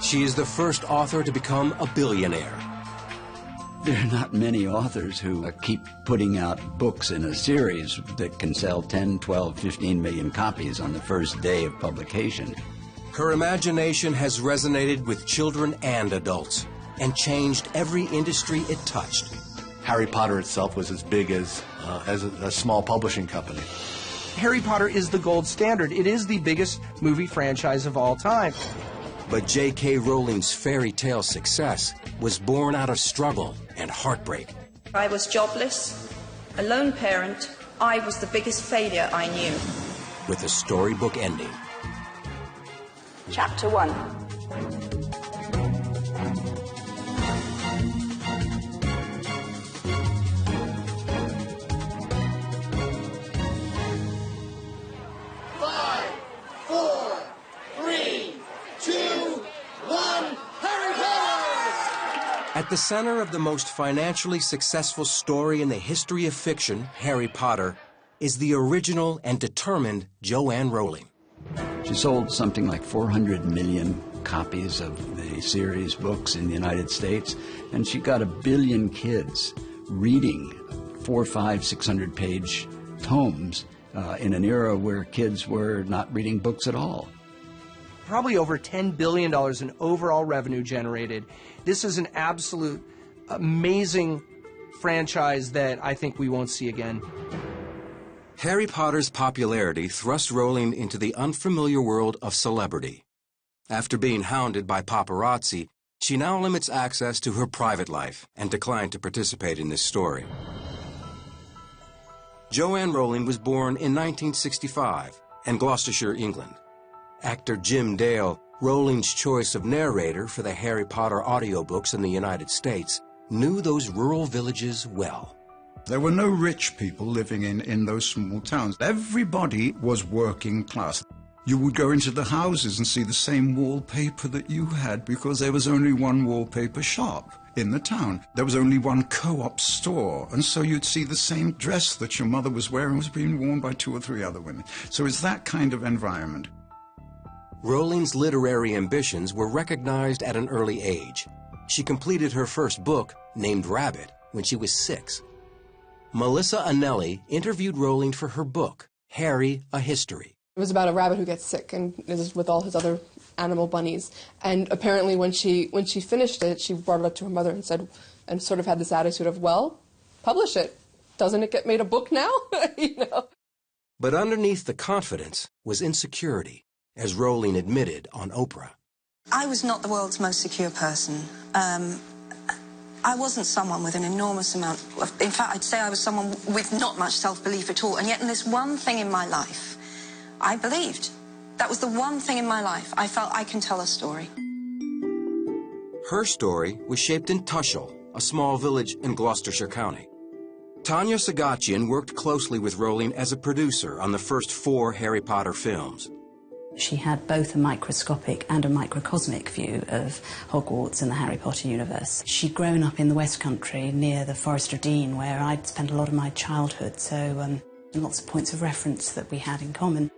She is the first author to become a billionaire. There are not many authors who keep putting out books in a series that can sell 10, 12, 15 million copies on the first day of publication. Her imagination has resonated with children and adults and changed every industry it touched. Harry Potter itself was as big as a small publishing company. Harry Potter is the gold standard. It is the biggest movie franchise of all time. But J.K. Rowling's fairy tale success was born out of struggle and heartbreak. I was jobless, a lone parent. I was the biggest failure I knew. With a storybook ending. Chapter 1. At the center of the most financially successful story in the history of fiction, Harry Potter, is the original and determined Joanne Rowling. She sold something like 400 million copies of the series books in the United States, and she got 1 billion kids reading 400, 500, 600-page tomes in an era where kids were not reading books at all. Probably over $10 billion in overall revenue generated. This is an absolute amazing franchise that I think we won't see again. Harry Potter's popularity thrust Rowling into the unfamiliar world of celebrity. After being hounded by paparazzi, she now limits access to her private life and declined to participate in this story. Joanne Rowling was born in 1965 in Gloucestershire, England. Actor Jim Dale, Rowling's choice of narrator for the Harry Potter audiobooks in the United States, knew those rural villages well. There were no rich people living in those small towns. Everybody was working class. You would go into the houses and see the same wallpaper that you had because there was only one wallpaper shop in the town. There was only one co-op store, and so you'd see the same dress that your mother was wearing was being worn by 2 or 3 other women. So it's that kind of environment. Rowling's literary ambitions were recognized at an early age. She completed her first book, named Rabbit, when she was 6. Melissa Anelli interviewed Rowling for her book, Harry, A History. It was about a rabbit who gets sick and is with all his other animal bunnies. And apparently when she finished it, she brought it up to her mother and said, and sort of had this attitude of, well, publish it. Doesn't it get made a book now? You know? But underneath the confidence was insecurity, as Rowling admitted on Oprah. I was not the world's most secure person. I wasn't someone with an enormous amount of... In fact, I'd say I was someone with not much self-belief at all. And yet in this one thing in my life, I believed. That was the one thing in my life. I felt I can tell a story. Her story was shaped in Tushel, a small village in Gloucestershire County. Tanya Sagachian worked closely with Rowling as a producer on the first 4 Harry Potter films. She had both a microscopic and a microcosmic view of Hogwarts and the Harry Potter universe. She'd grown up in the West Country near the Forest of Dean, where I'd spent a lot of my childhood, so lots of points of reference that we had in common.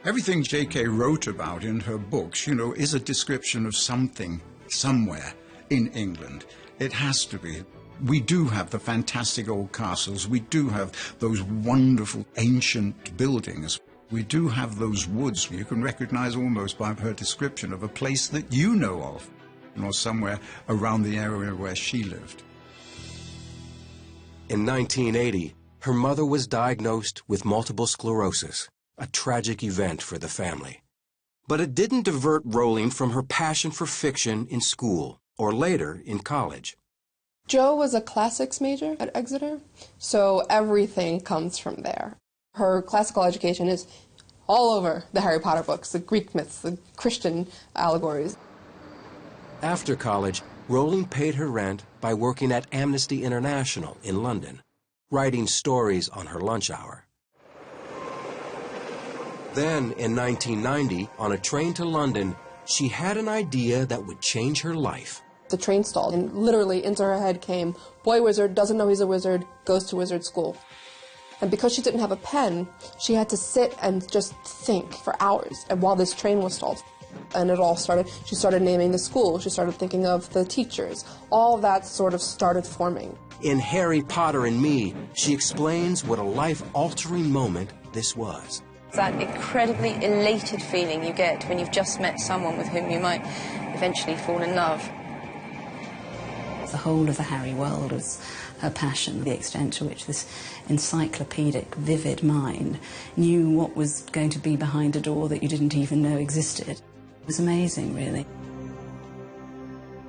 Everything J.K. wrote about in her books, you know, is a description of something, somewhere in England. It has to be. We do have the fantastic old castles. We do have those wonderful ancient buildings. We do have those woods you can recognize almost by her description of a place that you know of, or somewhere around the area where she lived. In 1980, her mother was diagnosed with multiple sclerosis, a tragic event for the family. But it didn't divert Rowling from her passion for fiction in school, or later in college. Jo was a classics major at Exeter, so everything comes from there. Her classical education is all over the Harry Potter books, the Greek myths, the Christian allegories. After college, Rowling paid her rent by working at Amnesty International in London, writing stories on her lunch hour. Then, in 1990, on a train to London, she had an idea that would change her life. The train stalled, and literally into her head came, boy wizard, doesn't know he's a wizard, goes to wizard school. And because she didn't have a pen, she had to sit and just think for hours and while this train was stalled. And it all started, she started naming the school, she started thinking of the teachers. All that sort of started forming. In Harry Potter and Me, she explains what a life-altering moment this was. That incredibly elated feeling you get when you've just met someone with whom you might eventually fall in love. The whole of the Harry world was her passion, the extent to which this encyclopedic, vivid mind knew what was going to be behind a door that you didn't even know existed. It was amazing, really.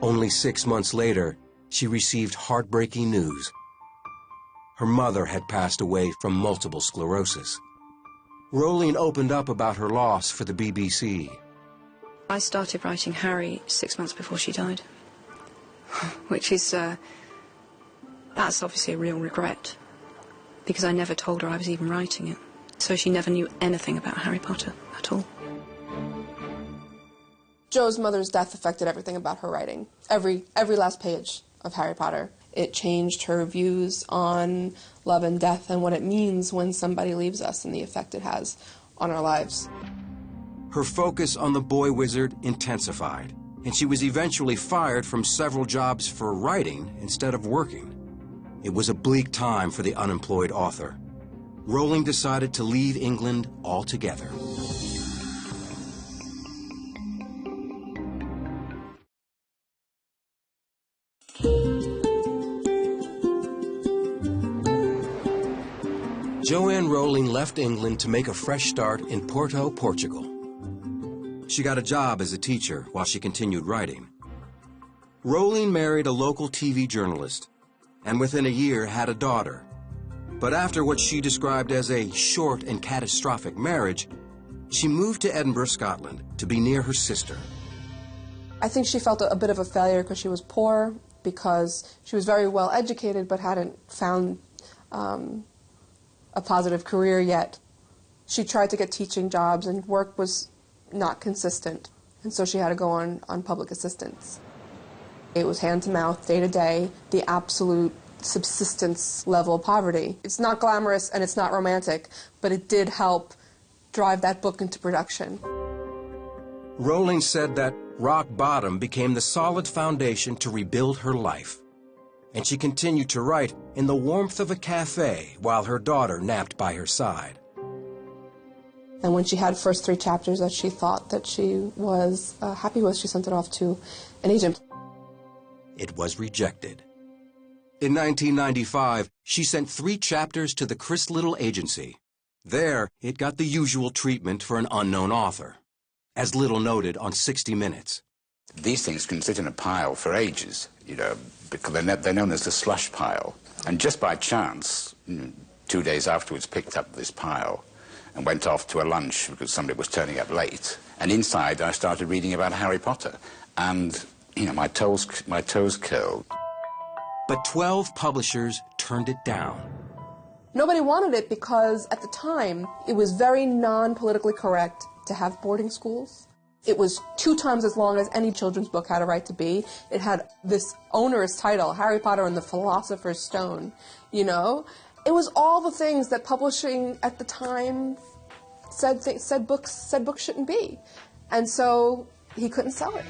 Only 6 months later, she received heartbreaking news. Her mother had passed away from multiple sclerosis. Rowling opened up about her loss for the BBC. I started writing Harry 6 months before she died, which is, that's obviously a real regret, because I never told her I was even writing it. So she never knew anything about Harry Potter at all. Jo's mother's death affected everything about her writing. Every last page of Harry Potter. It changed her views on love and death and what it means when somebody leaves us and the effect it has on our lives. Her focus on the boy wizard intensified, and she was eventually fired from several jobs for writing instead of working. It was a bleak time for the unemployed author. Rowling decided to leave England altogether. Joanne Rowling left England to make a fresh start in Porto, Portugal. She got a job as a teacher while she continued writing. Rowling married a local TV journalist, and within a year had a daughter. But after what she described as a short and catastrophic marriage, she moved to Edinburgh, Scotland, to be near her sister. I think she felt a bit of a failure because she was poor, because she was very well educated but hadn't found a positive career yet. She tried to get teaching jobs and work was not consistent, and so she had to go on public assistance. It was hand to mouth, day to day, the absolute subsistence level poverty. It's not glamorous and it's not romantic, but it did help drive that book into production. Rowling said that rock bottom became the solid foundation to rebuild her life. And she continued to write in the warmth of a cafe while her daughter napped by her side. And when she had first 3 chapters that she thought that she was happy with, she sent it off to an agent. It was rejected. In 1995, she sent 3 chapters to the Chris Little agency. There, it got the usual treatment for an unknown author, as Little noted on 60 Minutes. These things can sit in a pile for ages, you know, because they're known as the slush pile. And just by chance, 2 days afterwards, picked up this pile and went off to a lunch because somebody was turning up late. And inside, I started reading about Harry Potter. And, you know, my toes curled. But 12 publishers turned it down. Nobody wanted it because, at the time, it was very non-politically correct to have boarding schools. It was 2 times as long as any children's book had a right to be. It had this onerous title, Harry Potter and the Philosopher's Stone, you know? It was all the things that publishing at the time said books shouldn't be. And so he couldn't sell it.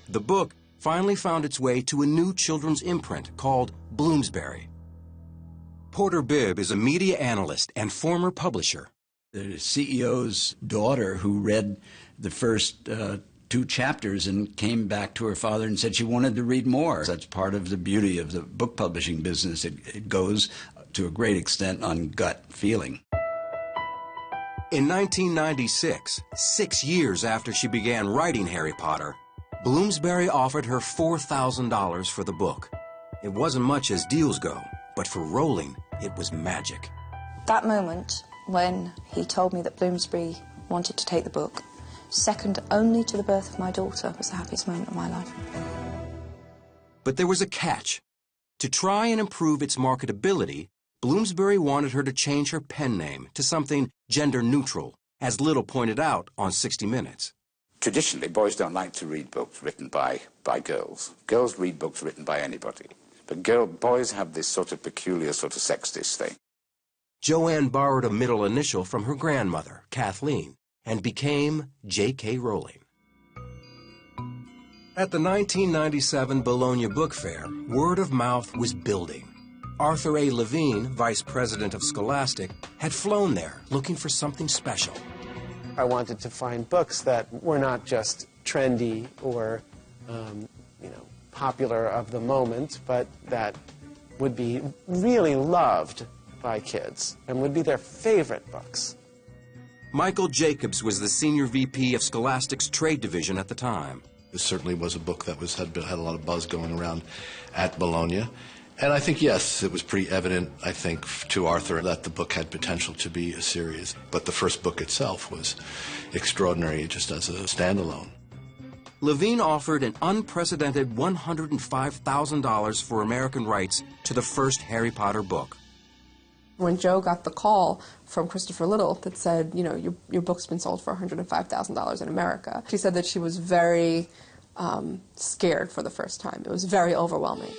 The book finally found its way to a new children's imprint called Bloomsbury. Porter Bibb is a media analyst and former publisher. The CEO's daughter, who read the first 2 chapters and came back to her father and said she wanted to read more. That's part of the beauty of the book publishing business. It goes to a great extent on gut feeling. In 1996, 6 years after she began writing Harry Potter, Bloomsbury offered her $4,000 for the book. It wasn't much as deals go, but for Rowling, it was magic. That moment when he told me that Bloomsbury wanted to take the book, second only to the birth of my daughter, was the happiest moment of my life. But there was a catch. To try and improve its marketability, Bloomsbury wanted her to change her pen name to something gender-neutral, as Little pointed out on 60 Minutes. Traditionally, boys don't like to read books written by girls. Girls read books written by anybody. But boys have this sort of peculiar sort of sexist thing. Joanne borrowed a middle initial from her grandmother, Kathleen, and became J.K. Rowling. At the 1997 Bologna Book Fair, word of mouth was building. Arthur A. Levine, vice president of Scholastic, had flown there looking for something special. I wanted to find books that were not just trendy or, popular of the moment, but that would be really loved by kids and would be their favorite books. Michael Jacobs was the senior VP of Scholastic's trade division at the time. This certainly was a book that had a lot of buzz going around at Bologna. And I think, yes, it was pretty evident, I think, to Arthur that the book had potential to be a series. But the first book itself was extraordinary just as a standalone. Levine offered an unprecedented $105,000 for American rights to the first Harry Potter book. When Jo got the call from Christopher Little that said, your book's been sold for $105,000 in America, she said that she was very scared for the first time. It was very overwhelming.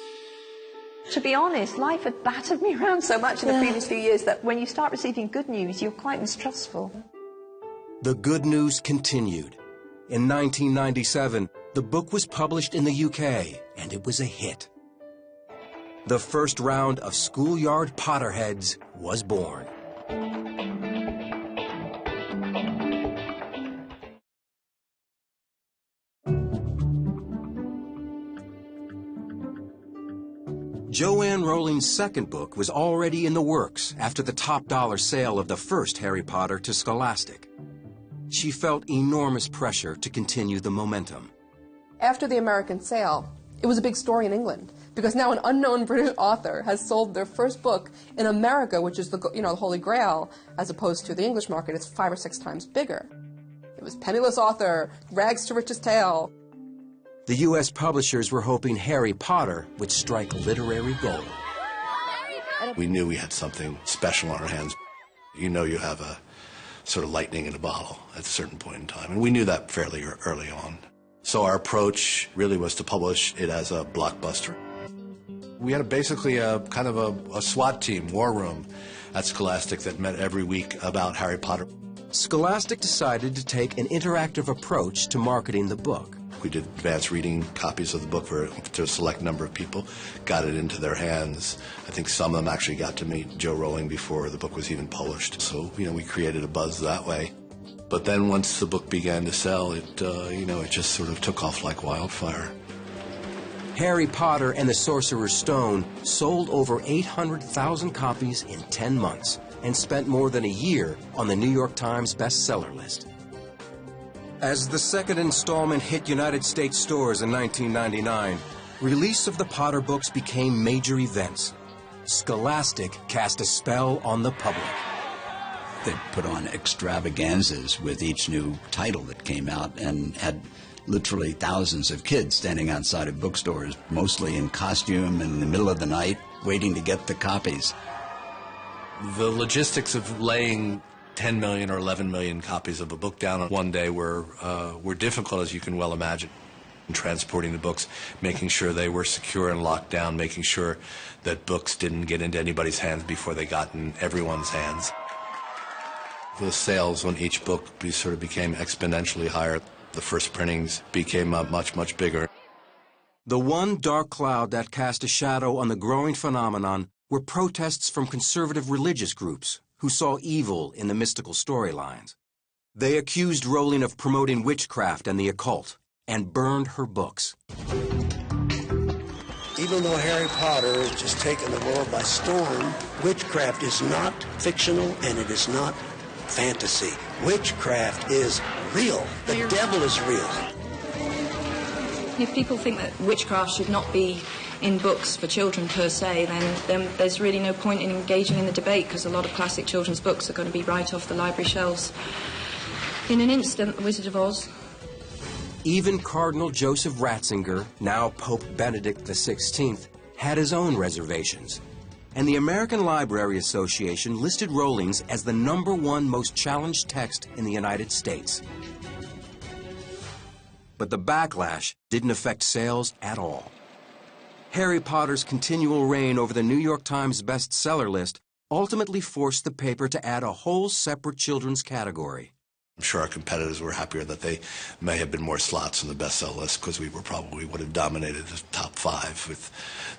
To be honest, life had battered me around so much in the previous few years that when you start receiving good news, you're quite mistrustful. The good news continued. In 1997, the book was published in the UK, and it was a hit. The first round of schoolyard Potterheads was born. Joanne Rowling's second book was already in the works after the top dollar sale of the first Harry Potter to Scholastic. She felt enormous pressure to continue the momentum. After the American sale, it was a big story in England because now an unknown British author has sold their first book in America, which is the Holy Grail, as opposed to the English market. It's 5 or 6 times bigger. It was penniless author, rags to riches tale. The U.S. publishers were hoping Harry Potter would strike literary gold. We knew we had something special on our hands. You have a sort of lightning in a bottle at a certain point in time, and we knew that fairly early on. So our approach really was to publish it as a blockbuster. We had basically a kind of a SWAT team, war room, at Scholastic that met every week about Harry Potter. Scholastic decided to take an interactive approach to marketing the book. We did advanced reading copies of the book to a select number of people, got it into their hands. I think some of them actually got to meet Jo Rowling before the book was even published. So, we created a buzz that way. But then once the book began to sell, it just sort of took off like wildfire. Harry Potter and the Sorcerer's Stone sold over 800,000 copies in 10 months and spent more than a year on the New York Times bestseller list. As the second installment hit United States stores in 1999, release of the Potter books became major events. Scholastic cast a spell on the public. They put on extravaganzas with each new title that came out and had literally thousands of kids standing outside of bookstores, mostly in costume in the middle of the night, waiting to get the copies. The logistics of laying 10 million or 11 million copies of a book down on one day were difficult, as you can well imagine. Transporting the books, making sure they were secure and locked down, making sure that books didn't get into anybody's hands before they got in everyone's hands. The sales on each book sort of became exponentially higher. The first printings became much, much bigger. The one dark cloud that cast a shadow on the growing phenomenon were protests from conservative religious groups who saw evil in the mystical storylines. They accused Rowling of promoting witchcraft and the occult, and burned her books. Even though Harry Potter has just taken the world by storm, witchcraft is not fictional and it is not fantasy. Witchcraft is real. The devil is real. If people think that witchcraft should not be in books for children per se, then there's really no point in engaging in the debate, because a lot of classic children's books are going to be right off the library shelves in an instant. The Wizard of Oz. Even Cardinal Joseph Ratzinger, now Pope Benedict XVI, had his own reservations. And the American Library Association listed Rowling's as the #1 most challenged text in the United States. But the backlash didn't affect sales at all. Harry Potter's continual reign over the New York Times bestseller list ultimately forced the paper to add a whole separate children's category. I'm sure our competitors were happier that they may have been more slots on the bestseller list, because we would have dominated the top 5 with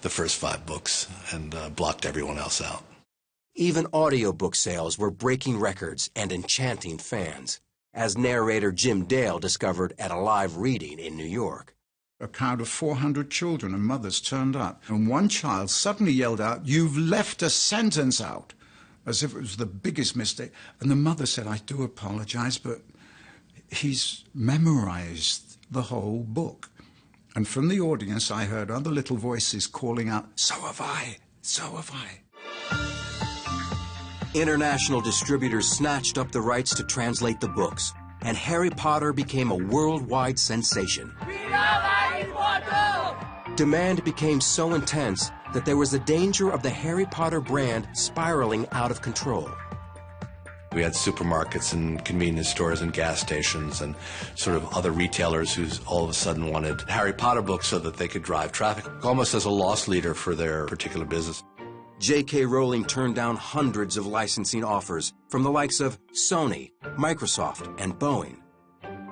the first 5 books and blocked everyone else out. Even audiobook sales were breaking records and enchanting fans, as narrator Jim Dale discovered at a live reading in New York. A crowd of 400 children and mothers turned up, and one child suddenly yelled out, "You've left a sentence out," as if it was the biggest mistake. And the mother said, "I do apologize, but he's memorized the whole book." And from the audience, I heard other little voices calling out, "So have I, so have I." International distributors snatched up the rights to translate the books, and Harry Potter became a worldwide sensation. Demand became so intense that there was the danger of the Harry Potter brand spiraling out of control. We had supermarkets and convenience stores and gas stations and sort of other retailers who all of a sudden wanted Harry Potter books so that they could drive traffic, almost as a loss leader for their particular business. J.K. Rowling turned down hundreds of licensing offers from the likes of Sony, Microsoft, and Boeing,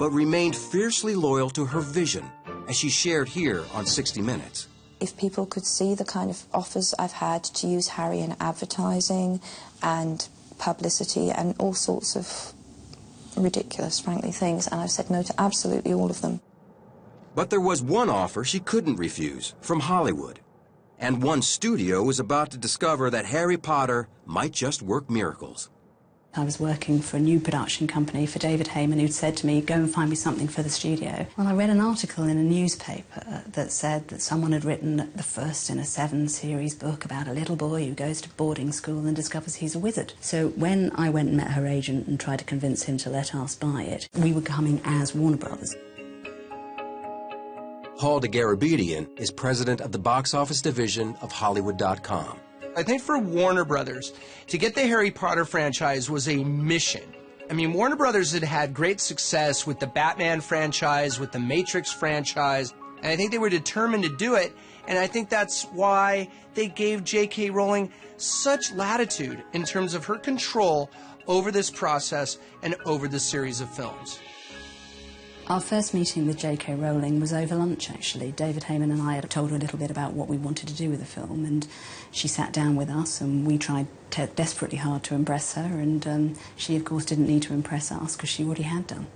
but remained fiercely loyal to her vision, as she shared here on 60 Minutes. If people could see the kind of offers I've had to use Harry in advertising and publicity and all sorts of ridiculous, frankly, things, and I've said no to absolutely all of them. But there was one offer she couldn't refuse, from Hollywood. And one studio was about to discover that Harry Potter might just work miracles. I was working for a new production company for David Heyman, who'd said to me, "Go and find me something for the studio." Well, I read an article in a newspaper that said that someone had written the first in a 7-series book about a little boy who goes to boarding school and discovers he's a wizard. So when I went and met her agent and tried to convince him to let us buy it, we were coming as Warner Brothers. Paul DeGarabedian is president of the box office division of Hollywood.com. I think for Warner Brothers, to get the Harry Potter franchise was a mission. I mean, Warner Brothers had had great success with the Batman franchise, with the Matrix franchise, and I think they were determined to do it, and I think that's why they gave J.K. Rowling such latitude in terms of her control over this process and over the series of films. Our first meeting with J.K. Rowling was over lunch, actually. David Heyman and I had told her a little bit about what we wanted to do with the film, and she sat down with us, and we tried desperately hard to impress her, and she, of course, didn't need to impress us because she already had done.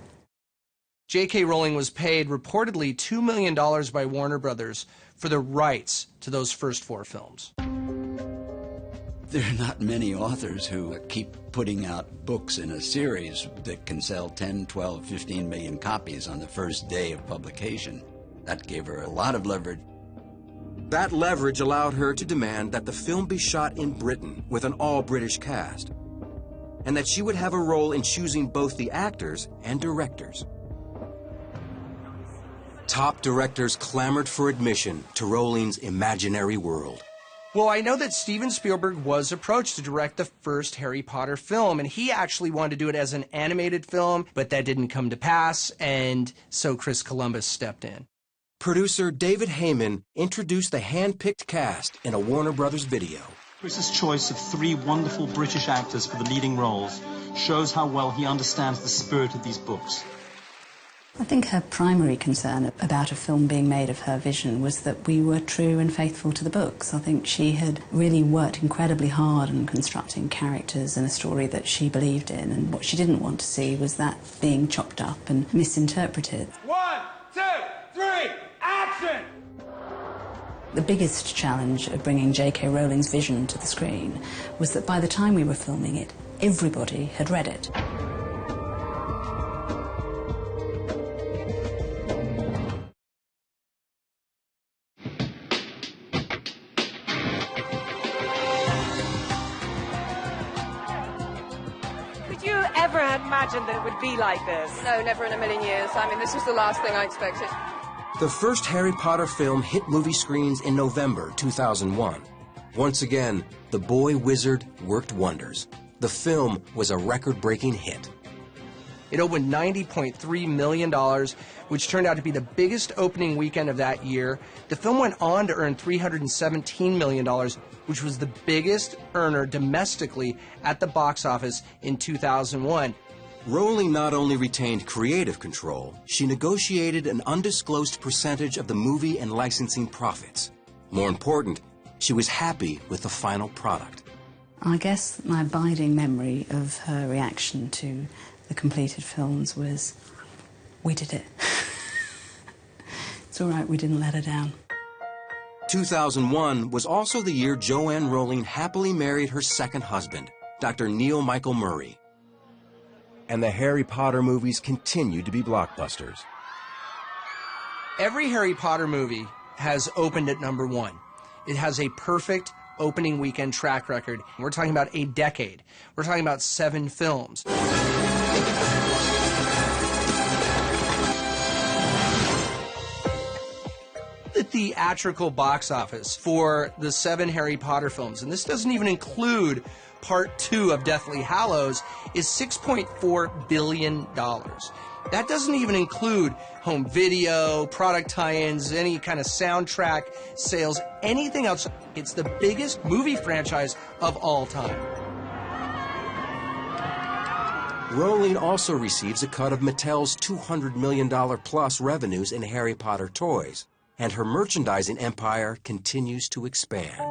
J.K. Rowling was paid reportedly $2 million by Warner Brothers for the rights to those first 4 films. There are not many authors who keep putting out books in a series that can sell 10, 12, 15 million copies on the first day of publication. That gave her a lot of leverage. That leverage allowed her to demand that the film be shot in Britain with an all-British cast, and that she would have a role in choosing both the actors and directors. Top directors clamored for admission to Rowling's imaginary world. Well, I know that Steven Spielberg was approached to direct the first Harry Potter film, and he actually wanted to do it as an animated film, but that didn't come to pass, and so Chris Columbus stepped in. Producer David Heyman introduced the hand-picked cast in a Warner Brothers video. Chris's choice of 3 wonderful British actors for the leading roles shows how well he understands the spirit of these books. I think her primary concern about a film being made of her vision was that we were true and faithful to the books. I think she had really worked incredibly hard on constructing characters and a story that she believed in, and what she didn't want to see was that being chopped up and misinterpreted. 1, 2, 3, action! The biggest challenge of bringing J.K. Rowling's vision to the screen was that by the time we were filming it, everybody had read it. Imagined that it would be like this. No, never in a million years. I mean, this was the last thing I expected. The first Harry Potter film hit movie screens in November 2001. Once again, the boy wizard worked wonders. The film was a record-breaking hit. It opened $90.3 million, which turned out to be the biggest opening weekend of that year. The film went on to earn $317 million, which was the biggest earner domestically at the box office in 2001. Rowling not only retained creative control, she negotiated an undisclosed percentage of the movie and licensing profits. More important, she was happy with the final product. I guess my abiding memory of her reaction to the completed films was, we did it. It's all right, we didn't let her down. 2001 was also the year Joanne Rowling happily married her second husband, Dr. Neil Michael Murray. And the Harry Potter movies continued to be blockbusters. Every Harry Potter movie has opened at #1. It has a perfect opening weekend track record. We're talking about a decade. We're talking about 7 films. The theatrical box office for the 7 Harry Potter films, and this doesn't even include Part 2 of Deathly Hallows, is $6.4 billion. That doesn't even include home video, product tie-ins, any kind of soundtrack sales, anything else. It's the biggest movie franchise of all time. Rowling also receives a cut of Mattel's $200 million plus revenues in Harry Potter toys, and her merchandising empire continues to expand.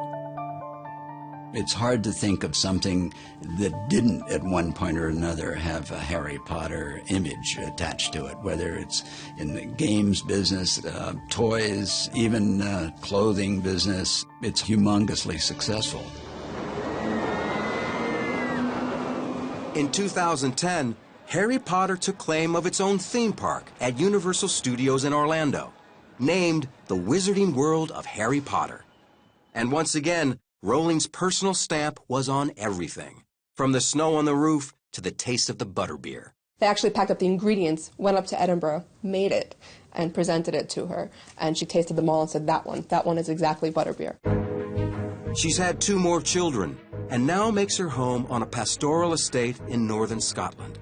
It's hard to think of something that didn't at one point or another have a Harry Potter image attached to it, whether it's in the games business, toys, even clothing business. It's humongously successful. In 2010, Harry Potter took claim of its own theme park at Universal Studios in Orlando, named the Wizarding World of Harry Potter. And once again, Rowling's personal stamp was on everything, from the snow on the roof to the taste of the butterbeer. They actually packed up the ingredients, went up to Edinburgh, made it, and presented it to her. And she tasted them all and said, that one is exactly butterbeer. She's had 2 more children, and now makes her home on a pastoral estate in northern Scotland.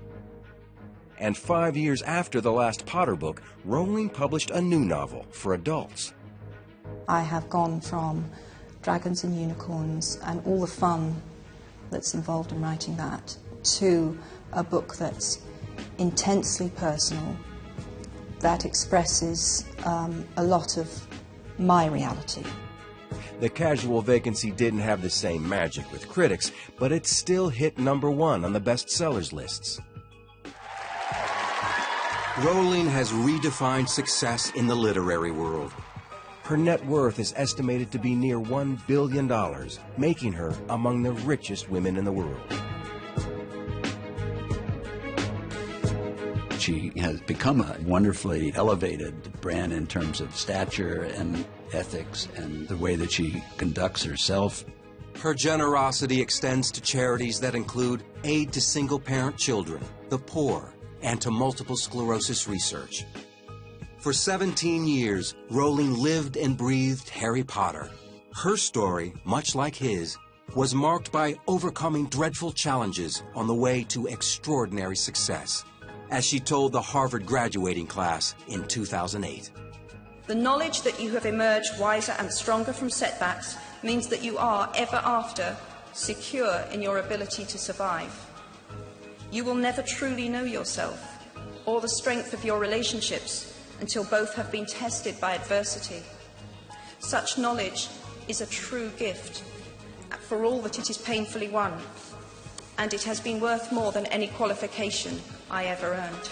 And 5 years after the last Potter book, Rowling published a new novel for adults. I have gone from dragons and unicorns and all the fun that's involved in writing that to a book that's intensely personal, that expresses a lot of my reality. The Casual Vacancy didn't have the same magic with critics, but it still hit #1 on the bestsellers lists. Rowling has redefined success in the literary world. Her net worth is estimated to be near $1 billion, making her among the richest women in the world. She has become a wonderfully elevated brand in terms of stature and ethics and the way that she conducts herself. Her generosity extends to charities that include aid to single-parent children, the poor, and to multiple sclerosis research. For 17 years, Rowling lived and breathed Harry Potter. Her story, much like his, was marked by overcoming dreadful challenges on the way to extraordinary success, as she told the Harvard graduating class in 2008. The knowledge that you have emerged wiser and stronger from setbacks means that you are, ever after, secure in your ability to survive. You will never truly know yourself or the strength of your relationships until both have been tested by adversity. Such knowledge is a true gift for all that it is painfully won, and it has been worth more than any qualification I ever earned.